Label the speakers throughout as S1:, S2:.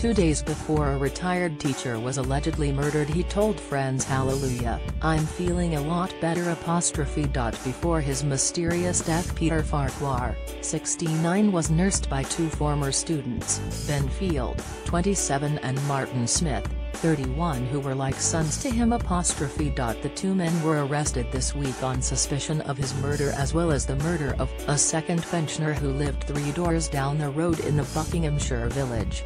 S1: 2 days before a retired teacher was allegedly murdered, he told friends, "Hallelujah, I'm feeling a lot better." Before his mysterious death, Peter Farquhar, 69, was nursed by two former students, Ben Field, 27, and Martin Smith, 31, who were like sons to him. The two men were arrested this week on suspicion of his murder as well as the murder of a second pensioner who lived 3 doors down the road in the Buckinghamshire village.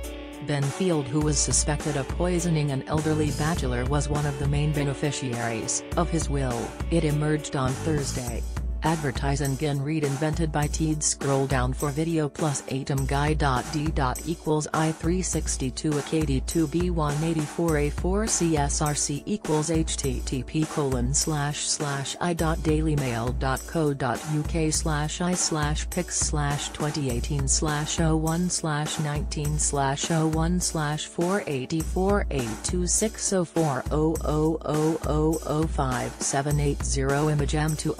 S1: Ben Field, who was suspected of poisoning an elderly bachelor, was one of the main beneficiaries of his will, it emerged on Thursday. Advertising again read invented by Teed. Scroll down for video plus atom guy.d. equals I362 AKD2B184A4 CSRC equals http://i.dailymaild.co.uk/pics/2018/01/484826040000578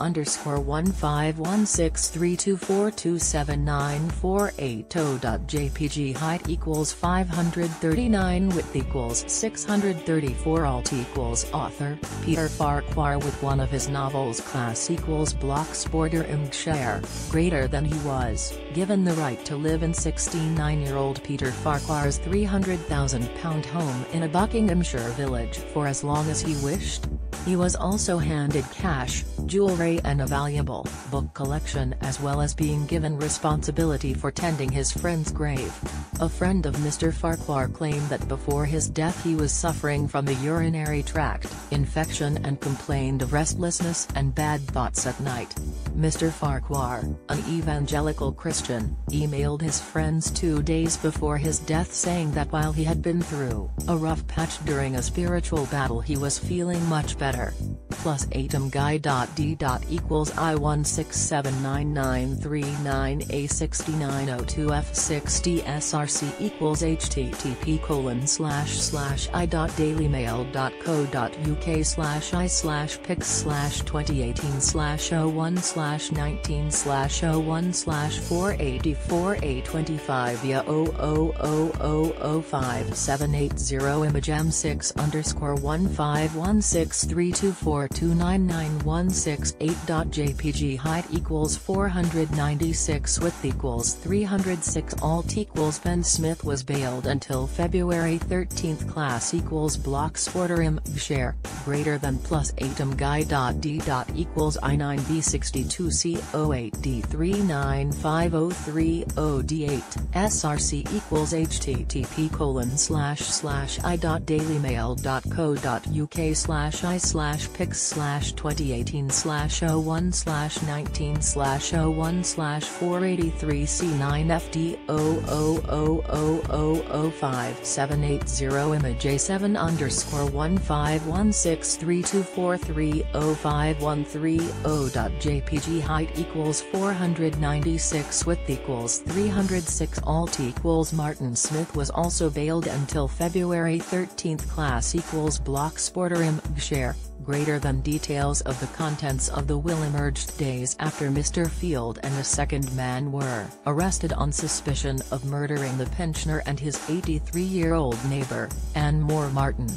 S1: imagem2_1516324279480.jpg height equals 539 width equals 634 alt equals author, Peter Farquhar, with one of his novels class equals Blocksporter Imgshare, greater than he was given the right to live in 69-year-old Peter Farquhar's £300,000 home in a Buckinghamshire village for as long as he wished. He was also handed cash, jewelry and a valuable book collection, as well as being given responsibility for tending his friend's grave. A friend of Mr. Farquhar claimed that before his death he was suffering from a urinary tract infection and complained of restlessness and bad thoughts at night. Mr. Farquhar, an evangelical Christian, emailed his friends 2 days before his death saying that while he had been through a rough patch during a spiritual battle, he was feeling much better. Plus atom guy.d. equals I1679939A6902 F60SRC equals http://i.dailymaild.co.uk/pics/2018/01/pics/2018/01/484A25 via 0000578 imagem6_1516324299168. jpg height equals 496 width equals 306 alt equals Ben Smith was bailed until February 13. class equals Blocksporter Imgshare, greater than plus atom guy.d. equals I9B62C08D395030D8 SRC equals http://i.dailymaild.co.uk/pics/2018/01/19/01/483 C9FD 0000578 image A7_16324305130.jpg height equals 496 width equals 306 alt equals Martin Smith was also bailed until February 13. class equals Blocksporter Imgshare, greater than. Details of the contents of the will emerged days after Mr. Field and a second man were arrested on suspicion of murdering the pensioner and his 83-year-old neighbor, Anne Moore Martin.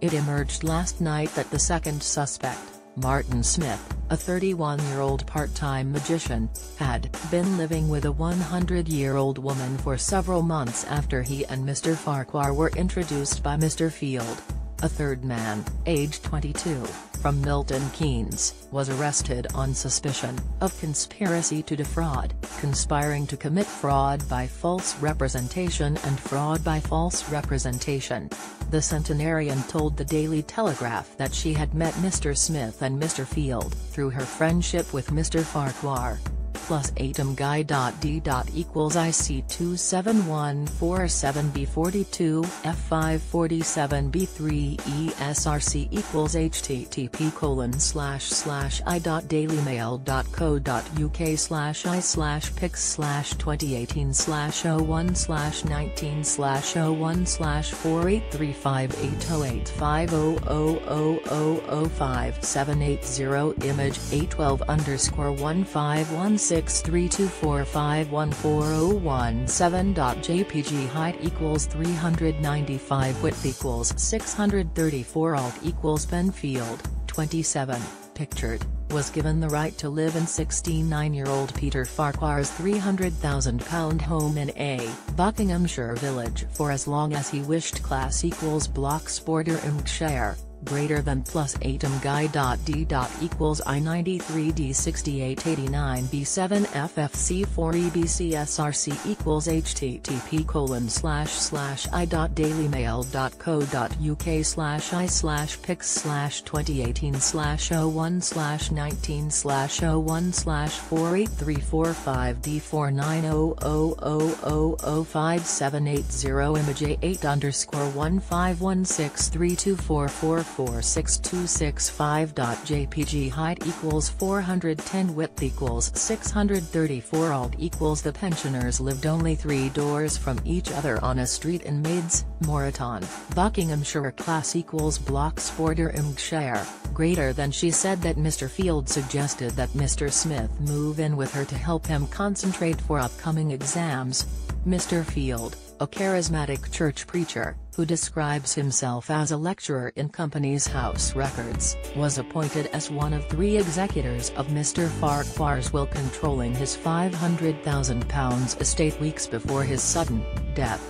S1: It emerged last night that the second suspect, Martin Smith, a 31-year-old part-time magician, had been living with a 100-year-old woman for several months after he and Mr. Farquhar were introduced by Mr. Field. A third man, aged 22, from Milton Keynes, was arrested on suspicion of conspiracy to defraud, conspiring to commit fraud by false representation and fraud by false representation. The centenarian told the Daily Telegraph that she had met Mr. Smith and Mr. Field through her friendship with Mr. Farquhar. Plus atom guy.d. equals IC27147B42 F547B3 ESRC equals http://i.dailymaild.co.uk/pics/2018/01/9/483580850000578 image A12_15163 11632451417. JPG height equals 395, width equals 634, alt equals Benfield, 27, pictured, was given the right to live in 69-year-old Peter Farquhar's £300,000 home in A. Buckinghamshire village for as long as he wished. Class equals Bloxborder greater than plus atom guy. D. equals I93 D68 89 B7 FFC 4 EBC SRC equals http://i.dailymail.co.uk/i/pics/2018/01/01/48345 D4900005780 image A8_15163244462665. JPG height equals 410, width equals 634, alt equals the pensioners lived only 3 doors from each other on a street in Maids, Moreton, Buckinghamshire. Class equals Bloxborder greater than. She said that Mr. Field suggested that Mr. Smith move in with her to help him concentrate for upcoming exams. Mr. Field, a charismatic church preacher, who describes himself as a lecturer in Companies House Records, was appointed as one of 3 executors of Mr. Farquhar's will, controlling his £500,000 estate weeks before his sudden death.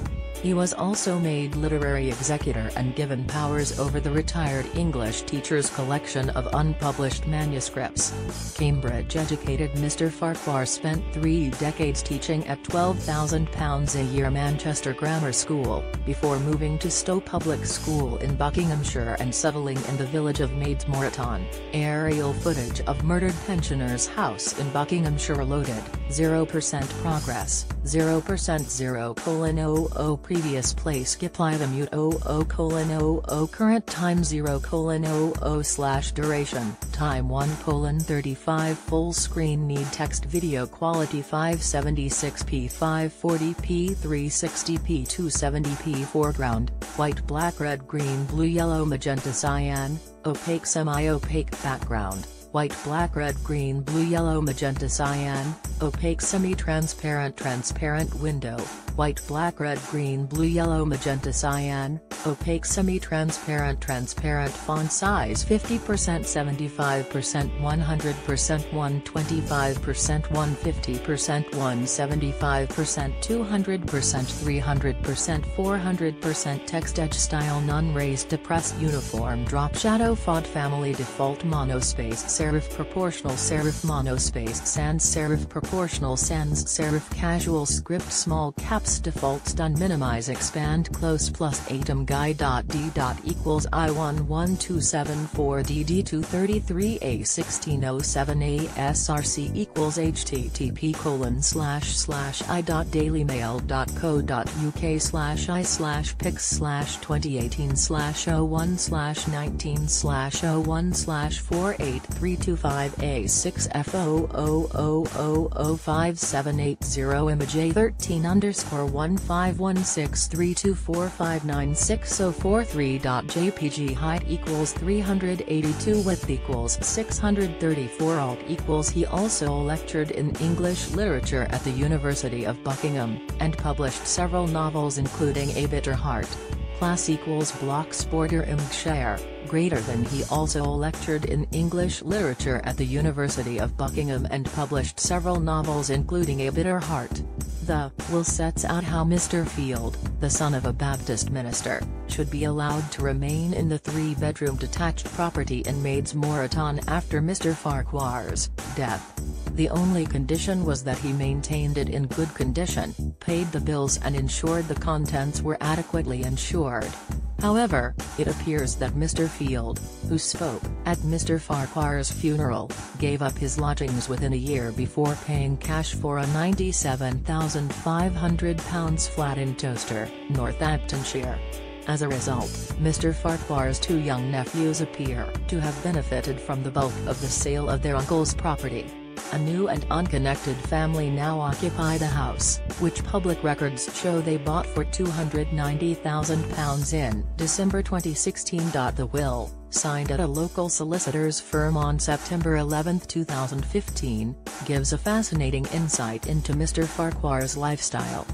S1: He was also made literary executor and given powers over the retired English teacher's collection of unpublished manuscripts. Cambridge-educated Mr. Farquhar spent 3 decades teaching at £12,000 a year Manchester Grammar School, before moving to Stowe Public School in Buckinghamshire and settling in the village of Maids, Moreton. Aerial footage of murdered pensioners' house in Buckinghamshire loaded. 0% progress, 0% 0:00 previous place Giply the mute 00:00 current time 0:00 duration time 1:35 full screen need text video quality 576p 540p 360p 270p foreground, white black red green blue yellow magenta cyan, opaque semi-opaque background, white black red green blue yellow magenta cyan, opaque semi-transparent transparent window, white black red green blue yellow magenta cyan, opaque semi-transparent transparent font size 50% 75% 100% 125% 150% 175% 200% 300% 400% text edge style none raised depressed uniform drop shadow font family default monospace serif proportional serif monospace sans serif proportional sans serif casual script small caps default stun minimize expand close plus atom guy. D. equals I11274 DD233A1607A SRC equals http://i.dailymail.co.uk/pics/2018/01/48325860000578 image A13_1516324596043. JPG height equals 382, width equals 634, alt equals. He also lectured in English literature at the University of Buckingham, and published several novels including A Bitter Heart. Class equals Bloxborder greater than. He also lectured in English literature at the University of Buckingham and published several novels including A Bitter Heart. The will sets out how Mr. Field, the son of a Baptist minister, should be allowed to remain in the 3-bedroom detached property in Maids, Moreton after Mr. Farquhar's death. The only condition was that he maintained it in good condition, paid the bills and ensured the contents were adequately insured. However, it appears that Mr. Field, who spoke at Mr. Farquhar's funeral, gave up his lodgings within a year before paying cash for a £97,500 flat in Towcester, Northamptonshire. As a result, Mr. Farquhar's 2 young nephews appear to have benefited from the bulk of the sale of their uncle's property. A new and unconnected family now occupy the house, which public records show they bought for £290,000 in December 2016. The will, signed at a local solicitor's firm on September 11, 2015, gives a fascinating insight into Mr. Farquhar's lifestyle.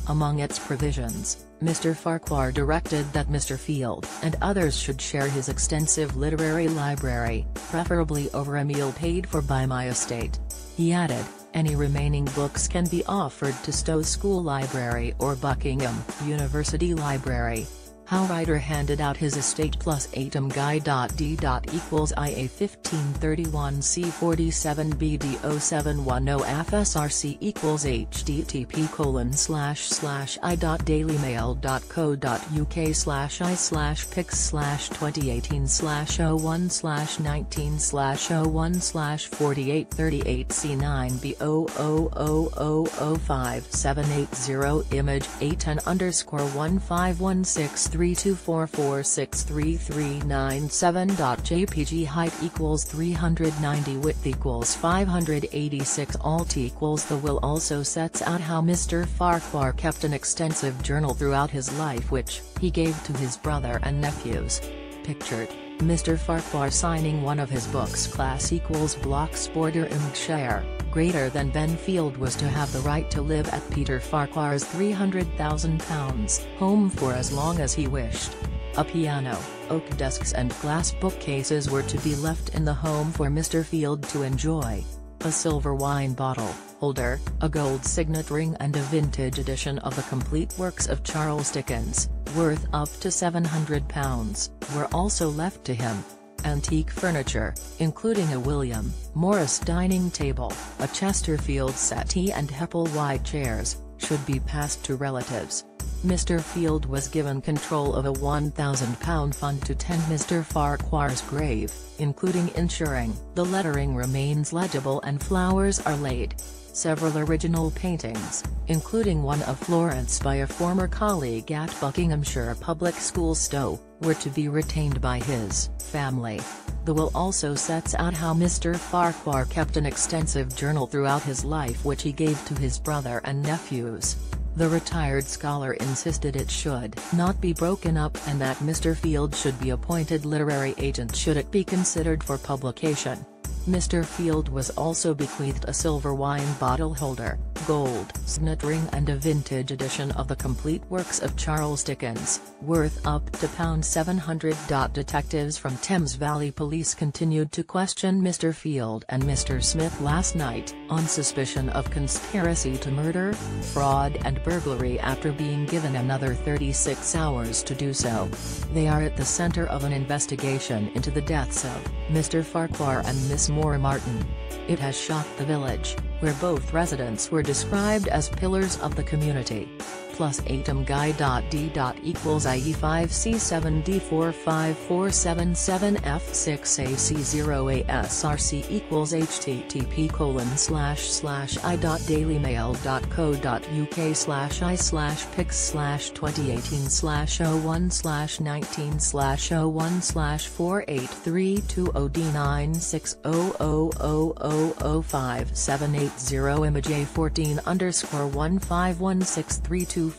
S1: Among its provisions, Mr. Farquhar directed that Mr. Field and others should share his extensive literary library, preferably over a meal paid for by my estate. He added, any remaining books can be offered to Stowe School Library or Buckingham University Library. How writer handed out his estate plus item guide. D. equals IA 1531 C47 BD 0710 FSRC equals http://i.dailymail.co.uk/pics/2018/01/19/01/4838 C9 B0000578 image A10_1516 324463397. Height equals 390. Width equals 586. Alt equals. The will also sets out how Mr. Farquhar kept an extensive journal throughout his life which he gave to his brother and nephews. Pictured, Mr. Farquhar signing one of his books. Class equals block sporter share. Greater than Benfield was to have the right to live at Peter Farquhar's £300,000 home for as long as he wished. A piano, oak desks and glass bookcases were to be left in the home for Mr. Field to enjoy. A silver wine bottle holder, a gold signet ring and a vintage edition of the complete works of Charles Dickens, worth up to £700, were also left to him. Antique furniture, including a William Morris dining table, a Chesterfield settee and Hepplewhite chairs, should be passed to relatives. Mr. Field was given control of a £1,000 fund to tend Mr. Farquhar's grave, including ensuring the lettering remains legible and flowers are laid. Several original paintings, including one of Florence by a former colleague at Buckinghamshire Public School Stowe, were to be retained by his family. The will also sets out how Mr. Farquhar kept an extensive journal throughout his life which he gave to his brother and nephews. The retired scholar insisted it should not be broken up and that Mr. Field should be appointed literary agent should it be considered for publication. Mr. Field was also bequeathed a silver wine bottle holder, gold signet ring and a vintage edition of the complete works of Charles Dickens, worth up to £700. Detectives from Thames Valley Police continued to question Mr. Field and Mr. Smith last night, on suspicion of conspiracy to murder, fraud and burglary after being given another 36 hours to do so. They are at the center of an investigation into the deaths of Mr. Farquhar and Miss Martin. It has shocked the village, where both residents were described as pillars of the community. Plus item guide. D. equals IE5C7D45477F6AC0ASRC equals http://i.dailymail.co.uk/pics/2018/01/48320960000578 image A14_15163246000904.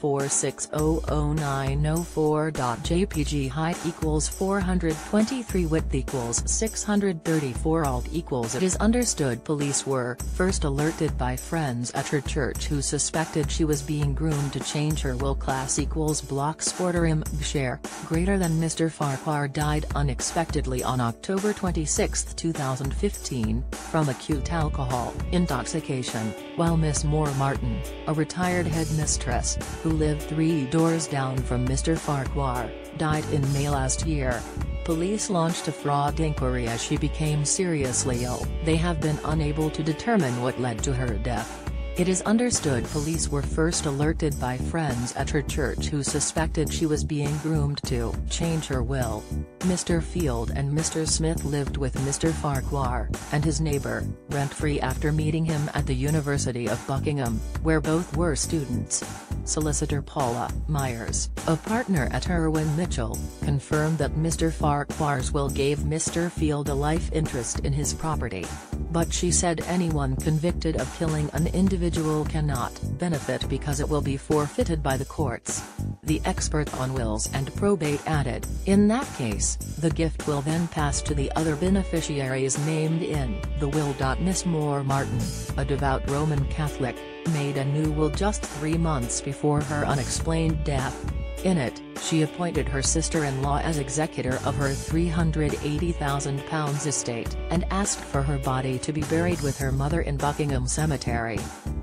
S1: jpg height equals 423 width equals 634 alt equals It is understood police were first alerted by friends at her church who suspected she was being groomed to change her will. Class equals block sporter share. Greater than Mr. Farquhar died unexpectedly on October 26, 2015, from acute alcohol intoxication, while Miss Martin, a retired headmistress, who lived 3 doors down from Mr. Farquhar, died in May last year. Police launched a fraud inquiry as she became seriously ill. They have been unable to determine what led to her death. It is understood police were first alerted by friends at her church who suspected she was being groomed to change her will. Mr. Field and Mr. Smith lived with Mr. Farquhar and his neighbour, rent-free after meeting him at the University of Buckingham, where both were students. Solicitor Paula Myers, a partner at Irwin Mitchell, confirmed that Mr. Farquhar's will gave Mr. Field a life interest in his property. But she said anyone convicted of killing an individual cannot benefit because it will be forfeited by the courts. The expert on wills and probate added, in that case, the gift will then pass to the other beneficiaries named in the will. Miss Moore Martin, a devout Roman Catholic, made a new will just 3 months before her unexplained death. In it, she appointed her sister-in-law as executor of her £380,000 estate and asked for her body to be buried with her mother in Buckingham Cemetery.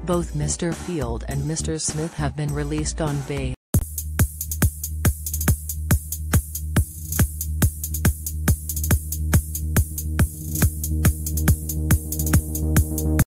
S1: Both Mr. Field and Mr. Smith have been released on bail.